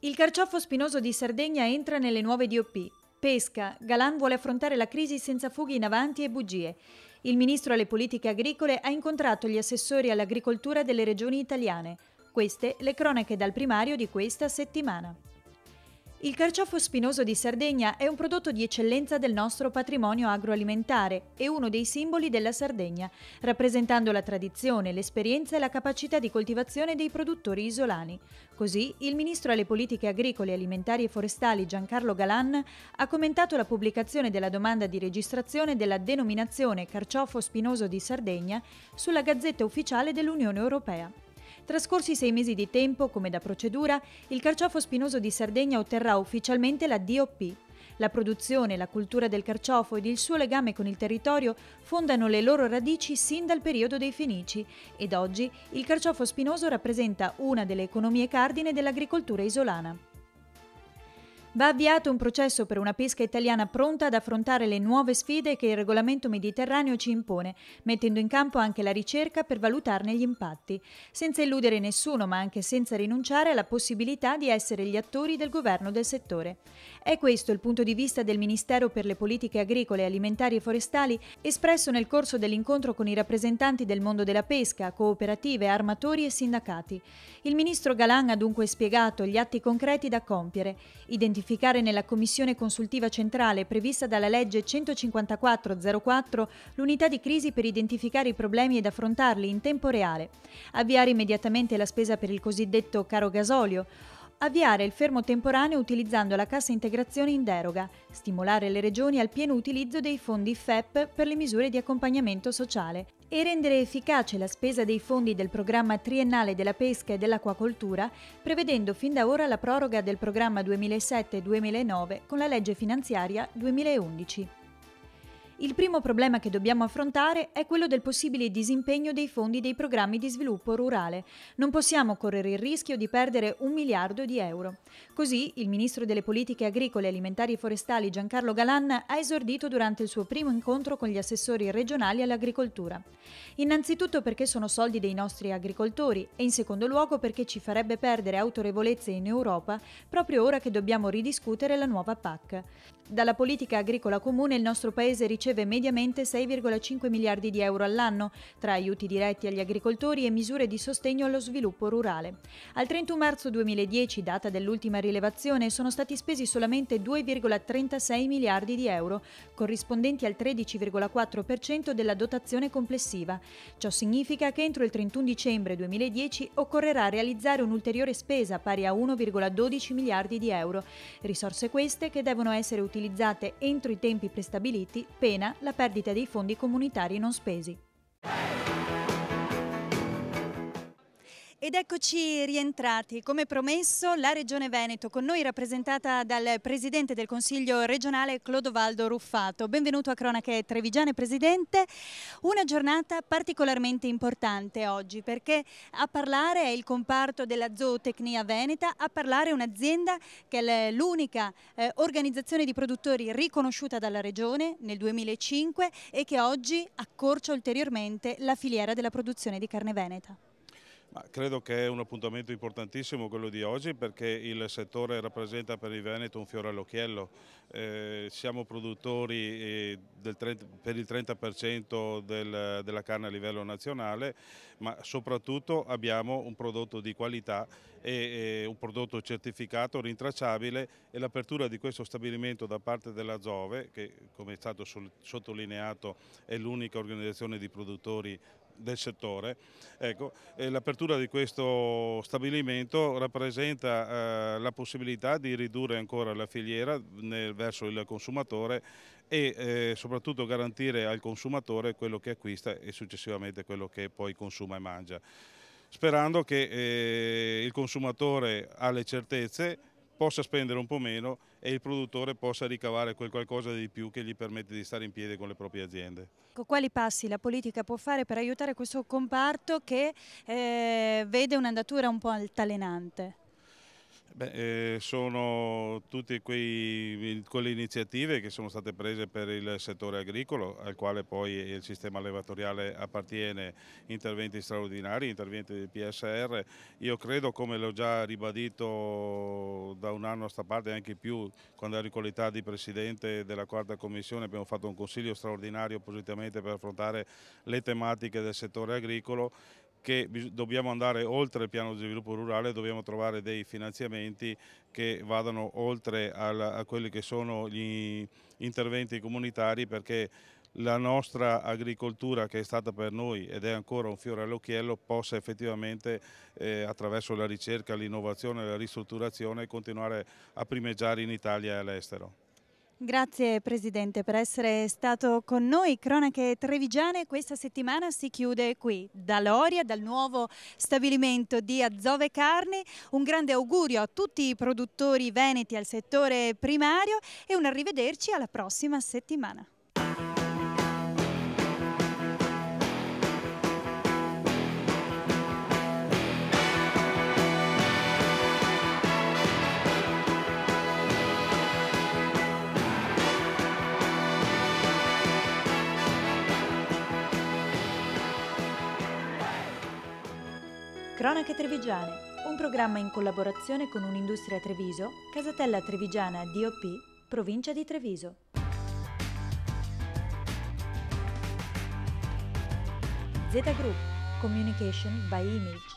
Il carciofo spinoso di Sardegna entra nelle nuove DOP. Pesca. Galan vuole affrontare la crisi senza fughe in avanti e bugie. Il ministro alle politiche agricole ha incontrato gli assessori all'agricoltura delle regioni italiane. Queste le cronache dal primario di questa settimana. Il carciofo spinoso di Sardegna è un prodotto di eccellenza del nostro patrimonio agroalimentare e uno dei simboli della Sardegna, rappresentando la tradizione, l'esperienza e la capacità di coltivazione dei produttori isolani. Così, il ministro alle politiche agricole, alimentari e forestali Giancarlo Galan ha commentato la pubblicazione della domanda di registrazione della denominazione carciofo spinoso di Sardegna sulla Gazzetta Ufficiale dell'Unione Europea. Trascorsi 6 mesi di tempo, come da procedura, il carciofo spinoso di Sardegna otterrà ufficialmente la DOP. La produzione, la cultura del carciofo ed il suo legame con il territorio fondano le loro radici sin dal periodo dei Fenici ed oggi il carciofo spinoso rappresenta una delle economie cardine dell'agricoltura isolana. Va avviato un processo per una pesca italiana pronta ad affrontare le nuove sfide che il regolamento mediterraneo ci impone, mettendo in campo anche la ricerca per valutarne gli impatti, senza illudere nessuno ma anche senza rinunciare alla possibilità di essere gli attori del governo del settore. È questo il punto di vista del Ministero per le politiche agricole, alimentari e forestali espresso nel corso dell'incontro con i rappresentanti del mondo della pesca, cooperative, armatori e sindacati. Il ministro Galan ha dunque spiegato gli atti concreti da compiere, identificare nella commissione consultiva centrale prevista dalla legge 154/04 l'unità di crisi per identificare i problemi ed affrontarli in tempo reale, avviare immediatamente la spesa per il cosiddetto caro gasolio, avviare il fermo temporaneo utilizzando la cassa integrazione in deroga, stimolare le regioni al pieno utilizzo dei fondi FEP per le misure di accompagnamento sociale e rendere efficace la spesa dei fondi del programma triennale della pesca e dell'acquacoltura, prevedendo fin da ora la proroga del programma 2007-2009 con la legge finanziaria 2011. Il primo problema che dobbiamo affrontare è quello del possibile disimpegno dei fondi dei programmi di sviluppo rurale. Non possiamo correre il rischio di perdere 1 miliardo di euro. Così il ministro delle politiche agricole, alimentari e forestali Giancarlo Galan ha esordito durante il suo primo incontro con gli assessori regionali all'agricoltura. Innanzitutto perché sono soldi dei nostri agricoltori e in secondo luogo perché ci farebbe perdere autorevolezza in Europa proprio ora che dobbiamo ridiscutere la nuova PAC. Dalla politica agricola comune il nostro paese riceve mediamente 6,5 miliardi di euro all'anno tra aiuti diretti agli agricoltori e misure di sostegno allo sviluppo rurale. Al 31 marzo 2010, data dell'ultima rilevazione, sono stati spesi solamente 2,36 miliardi di euro, corrispondenti al 13,4% della dotazione complessiva. Ciò significa che entro il 31 dicembre 2010 occorrerà realizzare un'ulteriore spesa pari a 1,12 miliardi di euro, risorse queste che devono essere utilizzate entro i tempi prestabiliti, pena la perdita dei fondi comunitari non spesi. Ed eccoci rientrati, come promesso la Regione Veneto, con noi rappresentata dal Presidente del Consiglio regionale Clodovaldo Ruffato. Benvenuto a Cronache Trevigiane, Presidente. Una giornata particolarmente importante oggi perché a parlare è il comparto della zootecnia veneta, a parlare un'azienda che è l'unica organizzazione di produttori riconosciuta dalla Regione nel 2005 e che oggi accorcia ulteriormente la filiera della produzione di carne veneta. Credo che è un appuntamento importantissimo quello di oggi perché il settore rappresenta per il Veneto un fiore all'occhiello. Siamo produttori per il 30% della carne a livello nazionale, ma soprattutto abbiamo un prodotto di qualità e un prodotto certificato, rintracciabile, e l'apertura di questo stabilimento da parte della ZOVE, che come è stato sottolineato è l'unica organizzazione di produttori del settore. Ecco, l'apertura di questo stabilimento rappresenta la possibilità di ridurre ancora la filiera verso il consumatore e soprattutto garantire al consumatore quello che acquista e successivamente quello che poi consuma e mangia. Sperando che il consumatore ha le certezze, possa spendere un po' meno e il produttore possa ricavare quel qualcosa di più che gli permette di stare in piedi con le proprie aziende. Quali passi la politica può fare per aiutare questo comparto che vede un'andatura un po' altalenante? Sono tutte quelle iniziative che sono state prese per il settore agricolo, al quale poi il sistema allevatoriale appartiene, interventi straordinari, interventi del PSR. Io credo, come l'ho già ribadito da un anno a sta parte, anche più, quando ero in qualità di Presidente della Quarta Commissione, abbiamo fatto un consiglio straordinario appositamente per affrontare le tematiche del settore agricolo, che dobbiamo andare oltre il piano di sviluppo rurale, dobbiamo trovare dei finanziamenti che vadano oltre a quelli che sono gli interventi comunitari, perché la nostra agricoltura, che è stata per noi ed è ancora un fiore all'occhiello, possa effettivamente attraverso la ricerca, l'innovazione e la ristrutturazione continuare a primeggiare in Italia e all'estero. Grazie Presidente per essere stato con noi. Cronache Trevigiane questa settimana si chiude qui, da Loria, dal nuovo stabilimento di Azove Carni. Un grande augurio a tutti i produttori veneti al settore primario e un arrivederci alla prossima settimana. Cronache Trevigiane, un programma in collaborazione con Un'Industria Treviso, Casatella Trevigiana DOP, provincia di Treviso. Z Group, Communication by Image.